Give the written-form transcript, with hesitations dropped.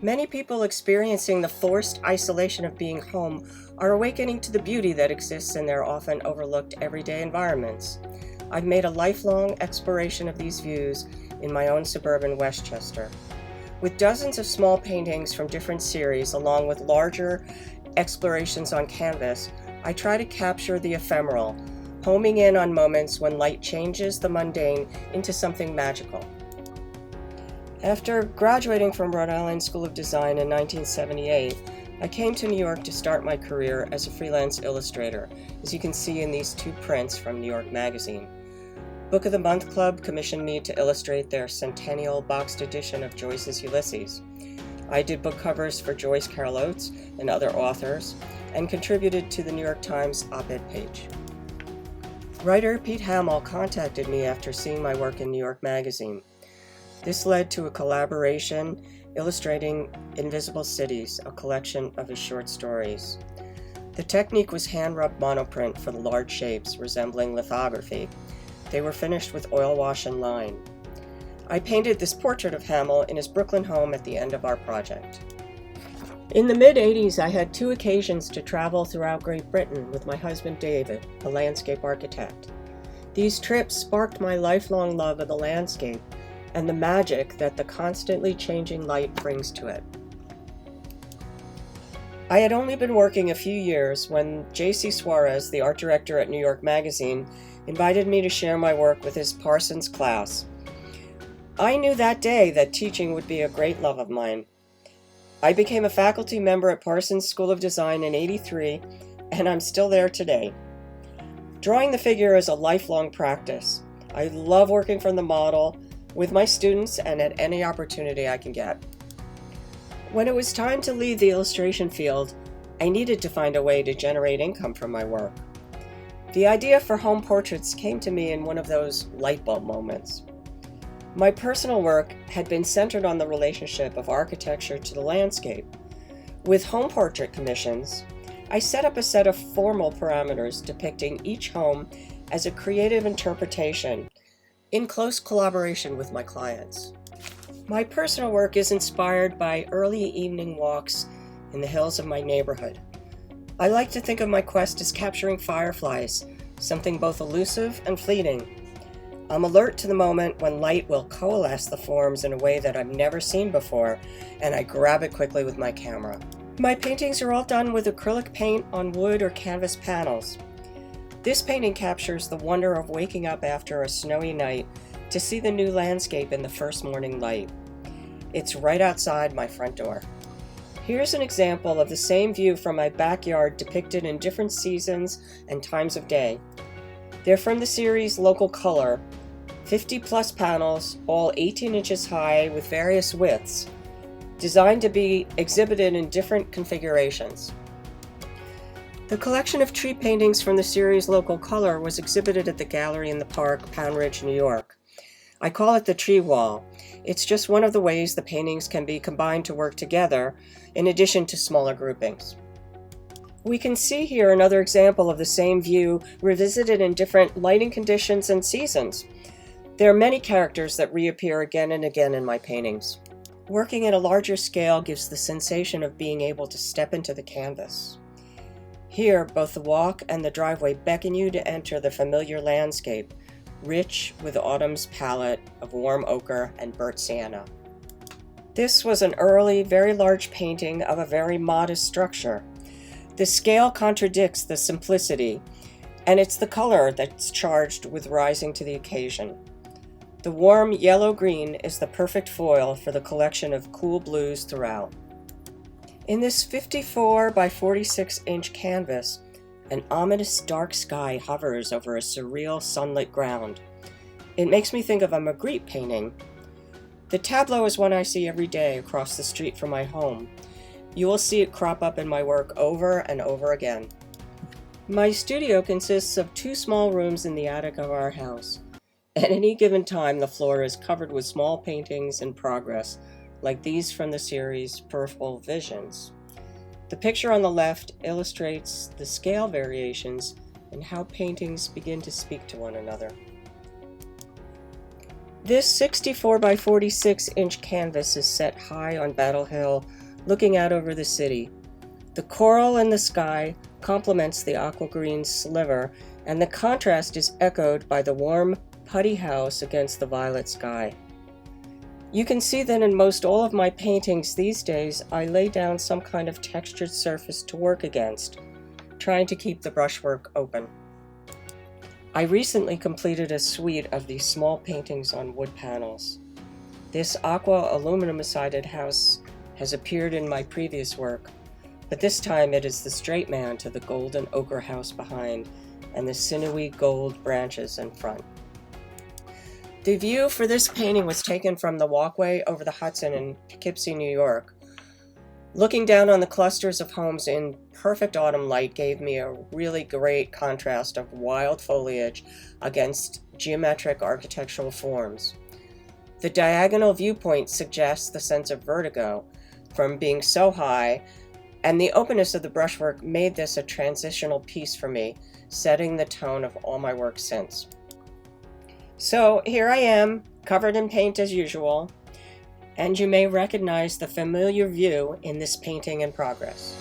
Many people experiencing the forced isolation of being home are awakening to the beauty that exists in their often overlooked everyday environments. I've made a lifelong exploration of these views in my own suburban Westchester. With dozens of small paintings from different series, along with larger explorations on canvas, I try to capture the ephemeral, homing in on moments when light changes the mundane into something magical. After graduating from Rhode Island School of Design in 1978, I came to New York to start my career as a freelance illustrator, as you can see in these two prints from New York Magazine. Book of the Month Club commissioned me to illustrate their centennial boxed edition of Joyce's Ulysses. I did book covers for Joyce Carol Oates and other authors, and contributed to the New York Times op-ed page. Writer Pete Hamill contacted me after seeing my work in New York Magazine. This led to a collaboration illustrating Invisible Cities, a collection of his short stories. The technique was hand-rubbed monoprint for the large shapes, resembling lithography. They were finished with oil wash and line. I painted this portrait of Hamill in his Brooklyn home at the end of our project. In the mid-'80s, I had two occasions to travel throughout Great Britain with my husband David, a landscape architect. These trips sparked my lifelong love of the landscape and the magic that the constantly changing light brings to it. I had only been working a few years when J.C. Suarez, the art director at New York Magazine, invited me to share my work with his Parsons class. I knew that day that teaching would be a great love of mine. I became a faculty member at Parsons School of Design in '83, and I'm still there today. Drawing the figure is a lifelong practice. I love working from the model, with my students, and at any opportunity I can get. When it was time to leave the illustration field, I needed to find a way to generate income from my work. The idea for home portraits came to me in one of those light bulb moments. My personal work had been centered on the relationship of architecture to the landscape. With home portrait commissions, I set up a set of formal parameters depicting each home as a creative interpretation in close collaboration with my clients. My personal work is inspired by early evening walks in the hills of my neighborhood. I like to think of my quest as capturing fireflies, something both elusive and fleeting. I'm alert to the moment when light will coalesce the forms in a way that I've never seen before, and I grab it quickly with my camera. My paintings are all done with acrylic paint on wood or canvas panels. This painting captures the wonder of waking up after a snowy night to see the new landscape in the first morning light. It's right outside my front door. Here's an example of the same view from my backyard depicted in different seasons and times of day. They're from the series Local Color, 50-plus panels, all 18 inches high with various widths, designed to be exhibited in different configurations. The collection of tree paintings from the series Local Color was exhibited at the Gallery in the Park, Pound Ridge, New York. I call it the tree wall. It's just one of the ways the paintings can be combined to work together, in addition to smaller groupings. We can see here another example of the same view revisited in different lighting conditions and seasons. There are many characters that reappear again and again in my paintings. Working at a larger scale gives the sensation of being able to step into the canvas. Here, both the walk and the driveway beckon you to enter the familiar landscape, rich with autumn's palette of warm ochre and burnt sienna. This was an early, very large painting of a very modest structure. The scale contradicts the simplicity, and it's the color that's charged with rising to the occasion. The warm yellow-green is the perfect foil for the collection of cool blues throughout. In this 54 by 46 inch canvas, an ominous dark sky hovers over a surreal sunlit ground. It makes me think of a Magritte painting. The tableau is one I see every day across the street from my home. You will see it crop up in my work over and over again. My studio consists of two small rooms in the attic of our house. At any given time, the floor is covered with small paintings in progress, like these from the series Peripheral Visions. The picture on the left illustrates the scale variations and how paintings begin to speak to one another. This 64 by 46 inch canvas is set high on Battle Hill, looking out over the city. The coral in the sky complements the aqua green sliver, and the contrast is echoed by the warm, putty house against the violet sky. You can see that in most all of my paintings these days, I lay down some kind of textured surface to work against, trying to keep the brushwork open. I recently completed a suite of these small paintings on wood panels. This aqua aluminum-sided house has appeared in my previous work, but this time it is the straight man to the golden ochre house behind and the sinewy gold branches in front. The view for this painting was taken from the walkway over the Hudson in Poughkeepsie, New York. Looking down on the clusters of homes in perfect autumn light gave me a really great contrast of wild foliage against geometric architectural forms. The diagonal viewpoint suggests the sense of vertigo from being so high, and the openness of the brushwork made this a transitional piece for me, setting the tone of all my work since. So here I am, covered in paint as usual, and you may recognize the familiar view in this painting in progress.